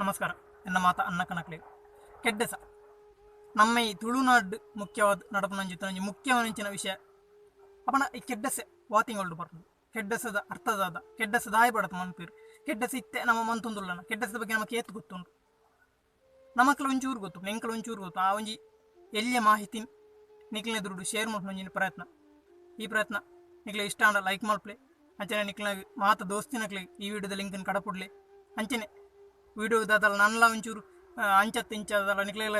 ನಮಸ್ಕಾರ. ಎನ್ನ ಮಾತ ಅನ್ನ ಕನಕ್ಲೆ ಕೆಡ್ಡೆಸ ನಮ್ಮ ಈ ತುಳುನಾಡು ಮುಖ್ಯವಾದ ನಡಪನಂಜಿತ ಮುಖ್ಯವಂಚಿನ ವಿಷಯ ಅಪನ ಈ ಕೆಡ್ಡೆಸೆ ವಾತಿಂಗ್ ಒಳ್ಳು ಬರ್ತದೆ. ಕೆಡ್ಡೆಸದ ಅರ್ಥದಾದ ಕೆಡ್ಡೆಸದ ಆಯ್ಬಡತ ಮನ್ಪೇರು ಕೆಡ್ಡೆಸ ಇತ್ತೆ ನಮ್ಮ ಮಂತೊಂದುಲ್ಲನ ಕೆಡ್ಡೆಸದ ಬಗ್ಗೆ ನಮಗೆ ಏತು ಗೊತ್ತುಂಟು. ನಮಕ್ಲ ಒಂಚೂರು ಗೊತ್ತು, ನೆಂಕಲ ಒಂಚೂರು ಗೊತ್ತು. ಆ ಒಂಜಿ ಎಲ್ಲಿಯ ಮಾಹಿತಿ ನಿಕ್ಲಿನ ದುಡ್ಡು ಶೇರ್ ಮಾಡ್ಕೊಂಜಿನ ಪ್ರಯತ್ನ. ಈ ಪ್ರಯತ್ನ ನಿಕ್ಲೆ ಇಷ್ಟ ಅಂಡ ಲೈಕ್ ಮಾಡ್ಪ್ಲೆ, ಅಂಚನೆ ನಿಕ್ಲ ಮಾತ ದೋಸ್ತಿನಕ್ಲೆ ಈ ವಿಡಿಯೋದ ಲಿಂಕನ್ನು ಕಡಪುಡ್ಲೆ. ಅಂಚನೆ ವಿಡಿಯೋ ದಾದಲ ನನ್ನಲ ಒಂಚೂರು ಅಂಚತ್ತು ಇಂಚದಲ್ಲ ನಿಕ್ಲೆಲ್ಲ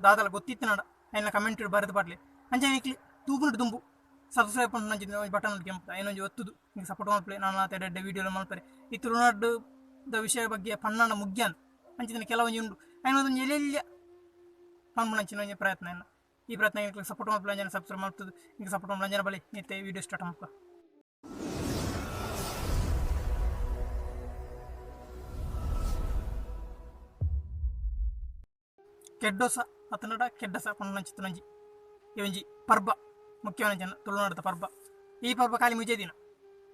ದಾದಲ ಗೊತ್ತಿತ್ತು ನಡ ಆಯ್ನ ಕಮೆಂಟ್ ಬರೆದು ಪಾಡ್ಲೆ. ಅಂಚನೆ ನಿಕ್ಲಿ ತೂಪುನುಡು ತುಂಬು ಸಬ್ಸ್ಕ್ರೈಬ್ பண்ணு ನಂಜಿ ಬಟನ್ ಕೆಂಪು ಏನೊಂಜಿ ಒತ್ತುದು ನಿಂಗೆ ಸಪೋರ್ಟ್ ಮಾಡ್ಪ್ಲೆ. ನಾನು ಆತ ಎಡ್ಡೆ ವಿಡಿಯೋ ಮಾಡ್ತಾರೆ ಈ ತುಳುನಾಡುದ ವಿಷಯ ಬಗ್ಗೆ ಪನ್ನಣ ಮುಗ್ಯಾನ್ ಅಂಚಿನ ಕೆಲವೊಂಜಿ ಉಂಡು ಐನೊಂದು ಎಲ್ಲೆಲ್ಲ ಪನ್ಪುಣಂಚಿನ ಪ್ರಯತ್ನ ಏನು ಈ ಪ್ರಯತ್ನ ನಿಕ್ಲೆ ಸಪೋರ್ಟ್ ಮಾಡ್ಪ್ಲೆ. ಅಂಜನ ಸಬ್ಸ್ಕ್ರೈಬ್ ಮಾಡ್ತದೆ ನಿಂಗೆ ಸಪೋರ್ಟ್ ಮಾಡ್ಲ ಅಂಜನ ಬಳಿ ನಿತ್ತೆ ವಿಡಿಯೋ ಸ್ಟಾರ್ಟ್ ಮಾಡ್ಕ. ಕೆಡ್ಡೊಸ ಅತನಡ ಕೆಡ್ಡಸ ಪನ್ನಂಚಿತ್ತನಂಜಿ ಇವಂಜಿ ಪರ್ಬ ಮುಖ್ಯವಂಚಿನ ತುಳುನಾಡದ ಪರ್ಬ. ಈ ಪರ್ಬ ಖಾಲಿ ಮುಜೆ ದಿನ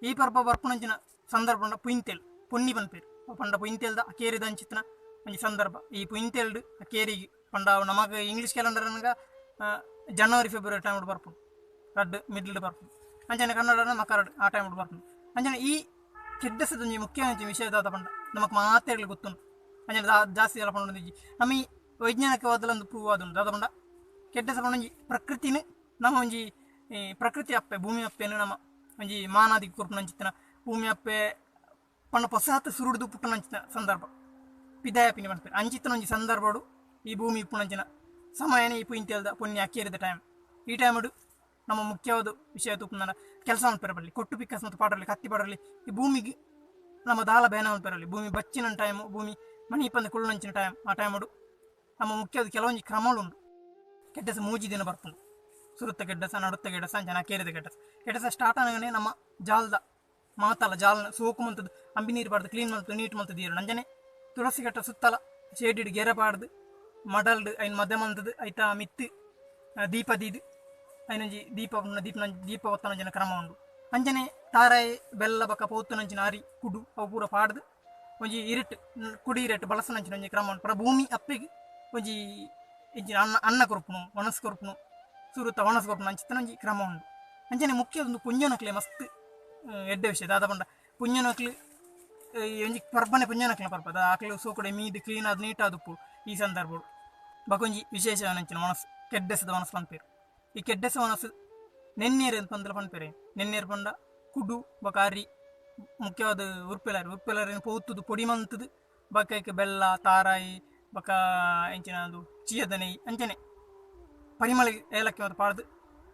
ಈ ಪರ್ಬ ಬರ್ಪುಣಂಚಿನ ಸಂದರ್ಭ ಪುಯಿಂತೆಲ್ ಪೊನ್ನಿ ಪನ್ಪೇರು ಪಂಡ ಪುಯಿಂತೆಲ್ದ ಅಕೇರಿದ ಅಂಚಿತ್ತನ ಒಂಜಿ ಸಂದರ್ಭ. ಈ ಪುಯಿಂತೆಲ್ಡ್ ಅಕೇರಿಗೆ ಪಂಡ ನಮಗೆ ಇಂಗ್ಲೀಷ್ ಕ್ಯಾಲೆಂಡರ್ ನನಗ ಜನವರಿ ಫೆಬ್ರವರಿ ಟೈಮ್ ಬರ್ಪುಂಡು, ರಡ್ ಮಿಡ್ಲ್ ಬರ್ಪುಂಡು. ಅಂಚನೆ ಕನ್ನಡ ಮಕರಡ್ ಆ ಟೈಮ್ ಬರ್ಪುಂಡು. ಅಂಚನೆ ಈ ಕೆಡ್ಡಸದೊಂಜಿ ಮುಖ್ಯವಂಚಿ ವಿಷಯದಾದ ಪಂಡ ನಮಕ್ ಮಾತಾಡ್ಲಿ ಗೊತ್ತುಂಟು. ಅಂಚನೆ ಜಾಸ್ತಿ ಎಲ್ಲ ಪಂಡ ನಮ್ಮ ಈ ವೈಜ್ಞಾನಿಕವಾದಲೊಂದು ಪ್ರೂವ್ ಆದುಂಟು ದಾದ ಪಂಡ ಕೆಡ್ಡಸ ಪಂಡೊಂಜಿ ಪ್ರಕೃತಿನ ನಮ್ಮ ಒಂಜಿ ಪ್ರಕೃತಿ ಅಪ್ಪೆ ಭೂಮಿ ಅಪ್ಪೆನು ನಮ್ಮ ಒಂಜಿ ಮಾನಾದಿ ಕೊರ್ಪುನಂಚಿತ್ತಿನ ಭೂಮಿ ಅಪ್ಪೆ ಪಂಡ ಹೊಸಹತ್ತು ಸುರುಡ್ದು ಪುಟ್ಟನಂಚಿನ ಸಂದರ್ಭ ಪಿದಾಯ ಪಿನಿ ಪಂಡ್ಪೇರು ಅಂಚಿತ್ತನ ಒಂಜಿ ಸಂದರ್ಭಡು ಈ ಭೂಮಿ ಇಪ್ಪುನಂಚಿನ ಸಮಯನೇ ಈ ಪುಯಿಂತೆಲ್ದ ಪೊನ್ನಿ ಅಕ್ಕೇರಿದ ಟೈಮ್. ಈ ಟೈಮಡು ನಮ್ಮ ಮುಖ್ಯವಾದ ವಿಷಯ ತೂಪುನ ಕೆಲಸ ಮಾಡ್ಪೇರ ಬರಲಿ ಕೊಟ್ಟು ಪಿಕ್ಕಸ್ ಮತ್ತು ಪಾಡಲಿ ಕತ್ತಿ ಪಾಡಲಿ ಈ ಭೂಮಿಗೆ ನಮ್ಮ ದಾಲ ಬೇನ ಮಾಡ್ಪೇರಲಿ ಭೂಮಿ ಬಚ್ಚಿನ ಟೈಮು ಭೂಮಿ ಮನಿ ಪಂದ ಕುಳ್ಳುನಂಚಿನ ಟೈಮ್. ಆ ಟೈಮಡು ನಮ್ಮ ಮುಖ್ಯವಾದ ಕೆಲವೊಂದು ಕ್ರಮಗಳುಂಟು. ಕೆಡ್ಡಸ ಮೂಜಿ ದಿನ ಬರ್ಪುಂಡು ಸುರುತ್ತ ಕೆಡ್ಡಸ ನಡುತ್ತ ಕೆಡ್ಡಸ ಅಂಚನ ಕೇರಿದ ಕೆಡ್ಡಸ. ಕೆಡ್ಡಸ ಸ್ಟಾರ್ಟ್ ಆಗನೇ ನಮ್ಮ ಜಾಲದ ಮಾತಲ್ಲ ಜಾಲನ ಸೋಕು ಮಂತದ್ದು ಅಂಬಿ ನೀರು ಪಾಡ್ದು ಕ್ಲೀನ್ ಮಾಡ್ತದೆ ನೀಟ್ ಮಂತದ್ದು ನೀರು ನಂಜನೆ ತುಳಸಿ ಕಟ್ಟ ಸುತ್ತಲ ಶೇಡಿಡ್ ಗೆರೆ ಪಾಡ್ದು ಮಡಲ್ಡ್ ಐನ್ ಮಧ್ಯ ಮಂತದ್ದು ಐತ ಮಿತ್ತು ದೀಪ ದೀದು ಐನಂಜಿ ದೀಪ ಒತ್ತನಂಚಿನ ಕ್ರಮ ಉಂಡು. ಅಂಜನೆ ತಾರಾಯಿ ಬೆಲ್ಲ ಬಕ್ಕ ಪೋತ್ತುನಂಚಿನ ಅರಿ ಕುಡು ಅವು ಪೂರ ಪಾಡ್ದು ಒಂಜಿ ಇರಿಟ್ಟು ಕುಡಿ ಇರಟ್ಟು ಬಳಸನಂಚಿನ ಒಂಜಿ ಕ್ರಮ ಉಂಟು. ಭೂಮಿ ಅಪ್ಪೆಗೆ ಒಂಜಿ ಇಂಚಿನ ಅನ್ನ ಕೊರ್ಪುನು ಒಣಸ್ ಕೊರ್ಪುನು ಸುರುತ್ತ ಒಣಸ್ ಕೊರ್ಪುನು ಅಂಚಿತ್ತನಂಜಿ ಕ್ರಮ ಉಂಡು. ಅಂಚನೆ ಮುಖ್ಯ ಒಂದು ಪುಂಜನಕ್ಲೆ ಮಸ್ತ್ ಎಡ್ಡೆ ವಿಷಯ ದಾದ ಪಂಡ ಪುಂಜನಕ್ಲು ಒಂಜಿ ಪರ್ಬನೆ ಪುಂಜನಕ್ಲೆ ಪರ್ಬದ ಆಕಲು ಸೋಕಡೆ ಮೀದು ಕ್ಲೀನ್ ಆದ್ ನೀಟ್ ಆದುಪ್ಪು. ಈ ಸಂದರ್ಭ ಬಕೊಂಜಿ ವಿಶೇಷ ನಂಚಿನ ಮನಸ್ಸು ಕೆಡ್ಡೆಸದ ಮನಸ್ಸು ಪನ್ಪೇರು. ಈ ಕೆಡ್ಡೆಸ ಮನಸ್ಸು ನೆನ್ನೇರು ಅಂತ ಪಂದಲ ಪನ್ಪೇರೆ ನೆನ್ನೇರು ಪಂಡ ಕುಡು ಬಕಾರಿ ಮುಖ್ಯವಾದ ಉರ್ಪೆಲಾರಿ ಪೋತುದು ಪೊಡಿ ಮಂತದು ಬಕೈಕೆ ಬೆಲ್ಲ ತಾರಾಯಿ ಬಕ ಎಂಚಿನ ಅದು ಚೀಯದ ನೆಯ್ ಅಂಚನೆ ಪರಿಮಳ ಏಲಕ್ಕಿ ಮತ್ತು ಪಾಡ್ದು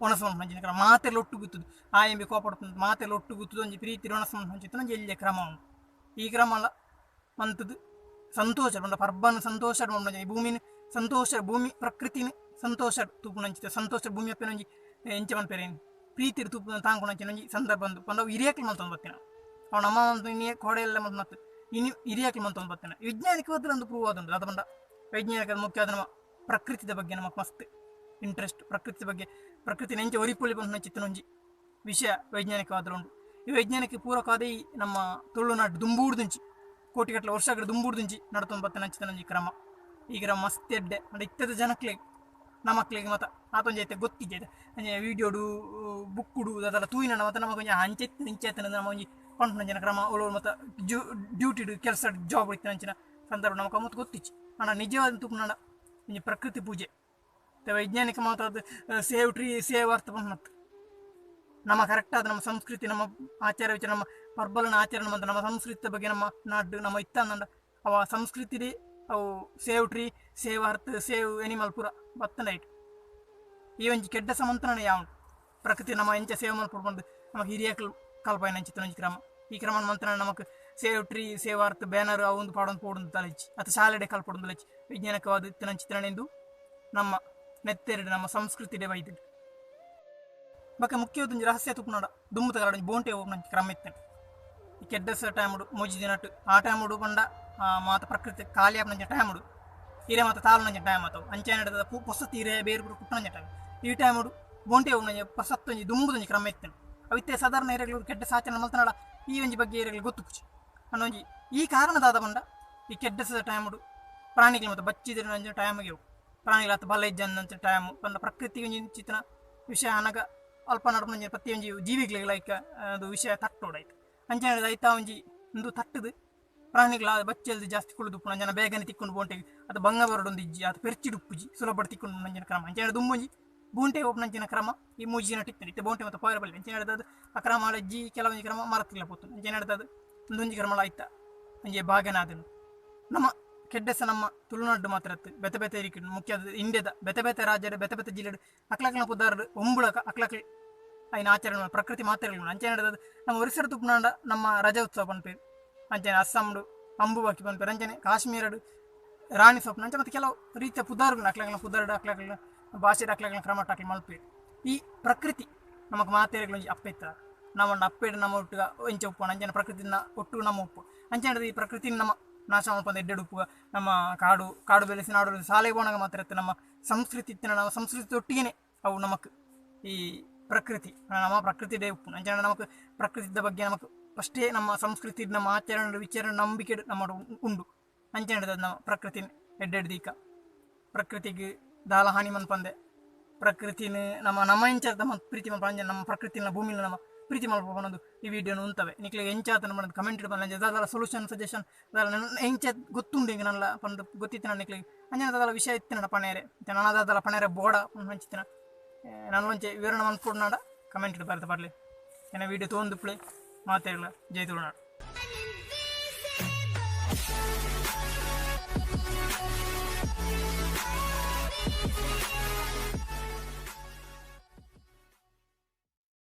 ಒಣಸ ನಂಚಿನ ಕ್ರಮ ಮಾತೆಲ್ಲ ಒಟ್ಟು ಗುತ್ತದು ಆ ಎಂಬಿ ಕೋಪಡ್ತಂದು ಮಾತೆಲ್ಲ ಒಟ್ಟು ಗುತ್ತದು ಒಂಜಿ ಪ್ರೀತಿ ಒಣಸ ಹಂಚಿತ್ತು ನಂಜಿ ಎಲ್ಲಿಯ ಕ್ರಮ ಉಂಟು. ಈ ಕ್ರಮ ಅಲ್ಲ ಮಂತದ್ದು ಸಂತೋಷ ಪಂಡ ಪರ್ಬನ ಸಂತೋಷ ಈ ಭೂಮಿನ ಸಂತೋಷ ಭೂಮಿ ಪ್ರಕೃತಿನ ಸಂತೋಷ ತೂಪು ನಂಚಿತ ಸಂತೋಷ ಭೂಮಿ ಅಪ್ಪೆ ನಂಜಿ ಎಂಚ ಪನ್ಪೇರೇನು ಪ್ರೀತಿ ತೂಪು ತಾಂಕು ನಂಚಿನ ಒಂಜಿ ಸಂದರ್ಭ ಬಂದು ಪಂಡ ಹಿರಿಯಕ್ಲು ಮಂತೊಂದು ಬರ್ತೀನ ಅವ್ ನಮ್ಮ ಒಂದು ಇನ್ನೇ ಕೋಡೆಯೆಲ್ಲ ಮತ್ತು ಇನ್ನು ಹಿರಿಯಕ್ಲು ಮಂತೊಂದು ಬರ್ತೀನ. ವೈಜ್ಞಾನಿಕವಾದ ಒಂದು ಪ್ರೂವ್ ಆದುಂಟು ಅದು ಪಂಡ ವೈಜ್ಞಾನಿಕದ ಮುಖ್ಯವಾದ ನಮ್ಮ ಪ್ರಕೃತಿದ ಬಗ್ಗೆ ನಮಗೆ ಮಸ್ತ್ ಇಂಟ್ರೆಸ್ಟ್. ಪ್ರಕೃತಿ ಬಗ್ಗೆ ಪ್ರಕೃತಿ ನೆಂಚ ಒರಿಪುಳಿ ಬಂದು ಚಿತ್ತನೊಂಜಿ ವಿಷಯ ವೈಜ್ಞಾನಿಕವಾದ ಉಂಟು. ಈ ವೈಜ್ಞಾನಿಕ ಪೂರಕವಾದ ಈ ನಮ್ಮ ತುಳುನಾಡು ದುಂಬೂಡ್ದುಂಚಿ ಕೋಟಿಗಟ್ಟಲೆ ವರ್ಷಗಳ ದುಂಬೂಡ್ದುಂಚಿ ನಡ್ತೊಂದು ಬತ್ತೆ ನಂಚಿತನಂಜಿ ಕ್ರಮ. ಈ ಕ್ರಮ ಮಸ್ತ್ ಎಡ್ಡೆ ಅಂದ್ರೆ ಇತ್ತದ ಜನಕ್ಲೆ ನಮಕ್ಲಿಗೆ ಮತ ಆತೊಂಜಿ ಐತೆ ಗೊತ್ತಿದ್ದೆ ವಿಡಿಯೋಡು ಬುಕ್ಕುಡು ಅದೆಲ್ಲ ತೂಯಿನ ಮತ್ತು ನಮಗೆ ಕೊಂಚ ಅಂಚೆತ್ತ ಇಂಚೆತ್ತನ ನಮ್ಮ ಒಂಜಿ ಪಂಪನಂಚಿನ ಕ್ರಮ ಒಳ್ಳೆ ಮತ್ತು ಡ್ಯೂಟಿಡು ಕೆಲಸ ಜಾಬ್ ಇತ್ತು ನಂಚಿನ ಸಂದರ್ಭ ನಮಗೆ ಮತ್ತು ಗೊತ್ತಿಚ್ಚಿ ಅಣ್ಣ ನಿಜವಾದ ತೂಪು ಒಂಜಿ ಪ್ರಕೃತಿ ಪೂಜೆ ವೈಜ್ಞಾನಿಕ ಮಾತಾದ ಸೇವ್ ಟ್ರೀ ಸೇವ್ ಅರ್ಥ ಬಂತು ನಮ್ಮ ಕರೆಕ್ಟ್ ಆದ ನಮ್ಮ ಸಂಸ್ಕೃತಿ ನಮ್ಮ ಆಚಾರ ವಿಚಾರ ನಮ್ಮ ಪರ್ಬಲನ ಆಚರಣೆ ಮತ್ತು ನಮ್ಮ ಸಂಸ್ಕೃತಿ ಬಗ್ಗೆ ನಮ್ಮ ನಾಡು ನಮ್ಮ ಇತ್ತ ಅಂದ ಅವ ಸಂಸ್ಕೃತಿ ಅವು ಸೇವ್ ಟ್ರೀ ಸೇವ್ ಅರ್ಥ ಸೇವ್ ಎನಿಮಲ್ ಪೂರ ಬತ್ತನ ಇಟ್ಟು ಈ ಒಂಜಿ ಕೆಡ್ಡ ಸಮಂತನ ಯಾವ ಪ್ರಕೃತಿ ನಮ್ಮ ಎಂಚ ಸೇವ್ ಮಾಡ್ಕೊಂಡು ನಮಗೆ ಹಿರಿಯ ಕಲ್ಪನೆ ಹಂಚಿತ್ತು ಒಂಜಿ ಕ್ರಮ. ಈ ಕ್ರಮ ಮಂತ್ರ ನಮಗೆ ಸೇವ್ ಟ್ರೀ ಸೇವ್ ಅರ್ಥ ಬ್ಯಾನರ್ ಅವು ಒಂದು ಪಾಡೊಂದು ಪೋಡೊಂದು ತಲೆಚ್ಚಿ ಅಥವಾ ಶಾಲೆಡೆ ಕಲ್ಪೊಂದು ತಲೆಚ್ಚಿ ವೈಜ್ಞಾನಿಕವಾದ ಇತ್ತಿನ ಚಿತ್ರಣೆಂದು ನಮ್ಮ ನೆತ್ತೆರಡು ನಮ್ಮ ಸಂಸ್ಕೃತಿ ಬೈದಿಡು ಬಕ್ಕ ಮುಖ್ಯವಾದ ರಹಸ್ಯ ತುಪ್ಪು ನೋಡ ದುಮ್ಮದ ಕರಡ ಬೋಂಟೆ ಹೋಗಿ ನಂಗೆ ಕ್ರಮ ಇತ್ತೇನೆ. ಈ ಕೆಡ್ಡಸ ಟೈಮುಡು ಮೋಜಿ ದಿನಟ್ಟು ಆ ಟೈಮುಡು ಬಂಡ ಮಾತ ಪ್ರಕೃತಿ ಖಾಲಿ ಆಪ್ ನಂಜ ಟೈಮುಡು ಹಿರೇ ಮತ್ತು ತಾಳು ನಂಜ ಟೈಮ್ ಆತವು ಅಂಚೆ ನಡೆದ ಹೊಸತ್ತು ಹಿರೇ ಬೇರೆ ಬಿಡು ಪುಟ್ಟ ನಂಜ ಟೈಮ್. ಈ ಟೈಮುಡು ಬೋಂಟೆ ಹೋಗಿ ನಂಗೆ ಹೊಸತ್ತೊಂಜಿ ದುಂಬುದೊಂಜಿ ಕ್ರಮ ಇತ್ತೇನೆ. ಅವಿತ್ತೆ ಸಾಧಾರಣ ಹಿರೇಗಳು ಕೆಡ್ಡ ಸಾಚನ ಮಲ್ತನಾಡ ಈ ಒಂಜಿ ಬಗ್ಗೆ ಹಿರೇಗಳು ಗೊತ್ತು ಅನ್ನೊಂಜಿ ಈ ಕಾರಣದಾದ ಬಂಡ ಈ ಕೆಡ್ಡಸದ ಟೈಮುಡು ಪ್ರಾಣಿಗಳು ಮತ್ತು ಬಚ್ಚಿದ್ರೆ ನಂಚಿನ ಟೈಮಿಗೆ ಪ್ರಾಣಿಗಳ ಹತ್ತು ಬಲ ಇಜ್ಜಂದಂಚ ಟೈಮು ಪಂಡ ಪ್ರಕೃತಿ ಚಿತ್ರ ವಿಷಯ ಅನಗ ಅಲ್ಪ ನಡ್ಪಂಜ ಪ್ರತಿ ಒಂಜಿ ಜೀವಿಗಳಿಗೆ ಲೈಕ್ ಅದು ವಿಷಯ ತಟ್ಟೋಡಾಯ್ತು ಅಂಚೆ ಹೇಳಿದ ಐತಾ ಒಂಜಿ ಒಂದು ತಟ್ಟದು ಪ್ರಾಣಿಗಳ ಬಚ್ಚಲ್ದು ಜಾಸ್ತಿ ಕುಳಿದು ಜನ ಬೇಗನೆ ತಿಕ್ಕೊಂಡು ಬೋಂಟೆಗೆ ಅದು ಬಂಗ ಬರೋಡೊಂದು ಇಜ್ಜಿ ಅದು ಪೆರ್ಚಿಡುಪ್ಪುಜಿ ಸುಲಭ ತಿಕ್ಕೊಂಡು ನಂಜಿನ ಕ್ರಮ ಅಂಚೆ ಹೇಳಿದ ದುಂಬೊಂಜಿ ಬೂಂಟೆ ಹೋಗಿ ನಂಚಿನ ಕ್ರಮ ಈ ಮೂಜಿನ ಟಿಪ್ಪು ಇತ್ತೆ ಬೋಂಟೆ ಮತ್ತು ಪೋಯರ್ ಬಲ್ಲಿ ಅಂಚೆ ಹೇಳಿದ ಆ ಕ್ರಮ ಅಜ್ಜಿ ಕೆಲವೊಂದು ಕ್ರಮ ಮರತಿಲ್ಲ ಪೋತು ಅಂಚೆ ಹೇಳಿದ ಒಂದೊಂಜಿ ಕ್ರಮ ಆಯ್ತಾ ಅಂಜೆ ಭಾಗನಾದನು ನಮ್ಮ ಕೆಡ್ಡೆಸ ನಮ್ಮ ತುಳುನಾಡು ಮಾತ್ರ ಬೆತೆ ಬೆತೆ ಇರಿಕಿಡು ಮುಖ್ಯ ಇಂಡಿಯಾದ ಬೆತೆ ಬೆತೆ ರಾಜ್ಯದ ಬೆತೆ ಬೆತೆ ಜಿಲ್ಲೆಡು ಅಕ್ಲಕ್ಲ ಪುದಾರ್ಡು ಒಂಬುಳಕ ಅಕ್ಲಕ್ಲಿ ಐನ ಆಚರಣೆ ಪ್ರಕೃತಿ ಮಾತಾಡಲಿಲ್ಲ ಅಂಚೆ ನಡೆದದು ನಮ್ಮ ಒರಿಸ್ಸರ ತುಪ್ಪನಾಂಡ ನಮ್ಮ ರಜಾ ಉತ್ಸವ ಪನ್ಪೇರು ಅಂಚನೆ ಅಸ್ಸಾಂಡು ಅಂಬುಬಾಕಿ ಪನ್ಪೇರು ಅಂಚನೆ ಕಾಶ್ಮೀರಡು ರಾಣಿ ಸೊಪ್ಪು ಅಂಚೆ ಮತ್ತು ಕೆಲವು ರೀತಿಯ ಪುದಾರ್ಗಳು ಅಕ್ಲಕ್ಲ ಪುದಾರ್ಡು ಅಕ್ಲಕ್ಲ ಭಾಷೆದ ಅಕ್ಲಕ್ಲ ಕ್ರಮ ಟಾಕ್ಲಿ ಮಲ್ಪೇರು ಈ ಪ್ರಕೃತಿ ನಮಗೆ ಮಾತೇರಿಗಳು ಅಪ್ಪೆತ್ತ ನಮ್ಮ ಅಪ್ಪೇಡು ನಮ್ಮ ಒಟ್ಟಿಗೆ ಎಂಚೆ ಉಪ್ಪು ಅಂಚನೆ ಪ್ರಕೃತಿನ ಒಟ್ಟು ನಮ್ಮ ಉಪ್ಪು ಅಂಚೆ ನಡೆದು ಈ ಪ್ರಕೃತಿನ ನಮ್ಮ ನಾಶ ಮಾಡ್ಕೊಂಡು ಎಡ್ಡೆಡು ಉಪ್ಪು ನಮ್ಮ ಕಾಡು ಬೆಳೆಸಿ ನಾಡು ಸಾಲೆ ಬೋಣಗ ಮಾತ್ರ ಇರುತ್ತೆ ನಮ್ಮ ಸಂಸ್ಕೃತಿ ಇತ್ತಿನ ನಮ್ಮ ಸಂಸ್ಕೃತಿ ಒಟ್ಟಿಗೆ ಅವು ನಮಕ್ ಈ ಪ್ರಕೃತಿ ನಮ್ಮ ಪ್ರಕೃತಿ ಡೇ ಉಪ್ಪು ಅಂಚೆ ನಮಕ್ ಪ್ರಕೃತಿದ ಬಗ್ಗೆ ನಮಕ್ ಫಸ್ಟೇ ನಮ್ಮ ಸಂಸ್ಕೃತಿ ನಮ್ಮ ಆಚರಣೆ ವಿಚಾರ ನಂಬಿಕೆ ನಮ್ಮ ಉಂಡು ಅಂಚೆ ನಡೆದ ನಮ್ಮ ಪ್ರಕೃತಿ ಎಡ್ಡೆಡ್ದೀಕ ಪ್ರಕೃತಿಗೆ ದಾಲ ಹಾನಿ ಮನ್ಪಂದೆ ಪ್ರಕೃತಿನ ನಮ್ಮ ಎಂಚ ನಮ್ಮ ಪ್ರೀತಿ ಮಲ್ಪ ನಮ್ಮ ಪ್ರಕೃತಿನ ಭೂಮಿನ ನಮ್ಮ ಪ್ರೀತಿ ಮಲ್ಪ ಅನ್ನೋದು ಈ ವಿಡಿಯೋನು ಉಂಟವೆ ನಿಕ್ಲೆ ಎಂಚಾತ ಮಾಡೋದು ಕಮೆಂಟ್ ಬಂದ ಅದರ ಸೊಲ್ಯೂಷನ್ ಸಜೆಷನ್ ಅದರ ಎಂಚ ಗೊತ್ತುಂಡು ಈಗ ನನ್ನ ಪಂದು ಗೊತ್ತಿತ್ತು ನನ್ನ ನಿಕ್ಲಿಗೆ ಅಂಜನ ಅದರ ವಿಷಯ ಇತ್ತು ನನ್ನ ಪಣೇರೆ ನನ್ನದಾದಲ್ಲ ಪಣೇರೆ ಬೋಡ ಹಂಚಿತ್ತಿನ ನನ್ನೊಂಚೆ ವಿವರಣೆ ಮನ್ಪುಡು ನಾಡ ಕಮೆಂಟ್ ಬರ್ತಾ ಬರಲಿ ಏನ ವಿಡಿಯೋ ತೊಗೊಂಡು ಪ್ಲೇ ಮಾತಾಡಲ್ಲ ಜೈ ತುಳುನಾಡು.